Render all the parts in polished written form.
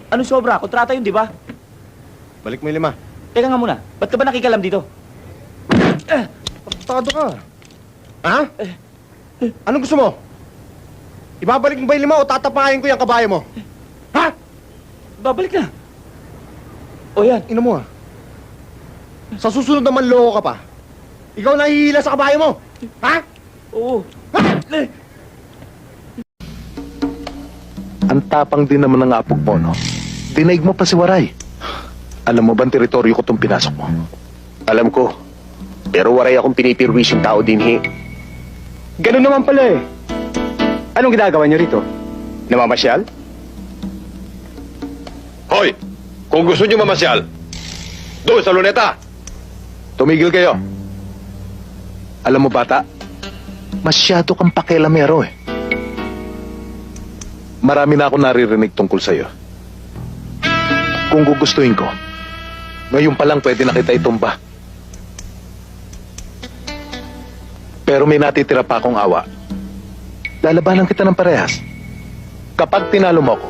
Ano sobra? Kontrata yun, di ba? Balik mo yung 5. Teka nga muna, ba't ka ba nakikalam dito? Tartado ka. Ha? Anong gusto mo? Ibabalik mo ba yung 5 o tatapahin ko yung kabayo mo? Ha? Babalik na. O yan. Ino mo Sa susunod naman loko ka pa. Ikaw nahihila sa kabayo mo. Ha? Oo. Ha? Ang tapang din naman ng apog mo, no? Dinaig mo pa si Waray. Alam mo bang teritoryo ko itong pinasok mo? Alam ko. Pero waray akong pinipirwis yung tao din, Ganun naman pala eh. Anong ginagawa niyo rito? Namamasyal? Hoy! Kung gusto niyo mamasyal, doon sa luneta! Tumigil kayo. Alam mo, bata, masyado kang pakialamero eh. Marami na ako naririnig tungkol sa'yo. Kung gugustuhin ko, ngayon pa lang pwede na kita itumba. Pero may natitira pa akong awa. Lalabanan kita ng parehas. Kapag tinalo mo ako,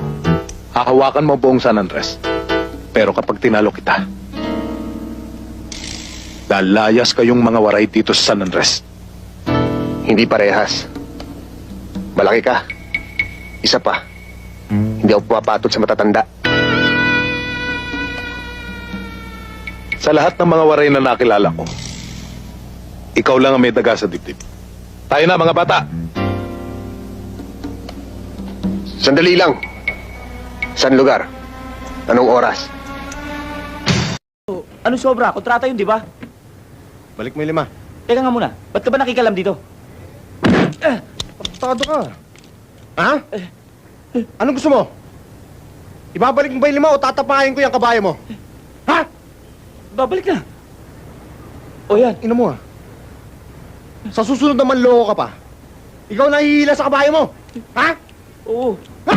hahawakan mo buong San Andres. Pero kapag tinalo kita, lalayas kayong mga waray dito sa San Andres. Hindi parehas. Malaki ka. Isa pa. Hindi ako pumapatol sa matatanda. Sa lahat ng mga waray na nakilala ko, ikaw lang ang may daga sa dibdib. Tayo na, mga bata! Sandali lang. San lugar? Anong oras? Ano sobra? Kontrata yun, di ba? Balik mo yung 5. Teka nga muna, ba't ka ba nakikalam dito? Tartado ka. Ha? Anong gusto mo? Ibabalik mo ba yung 5 o tatapahin ko yung kabayo mo? Ha? Babalik na. O yan. Ino mo Sa susunod naman loko ka pa. Ikaw nahihila sa kabayo mo. Ha? Oo. Ha?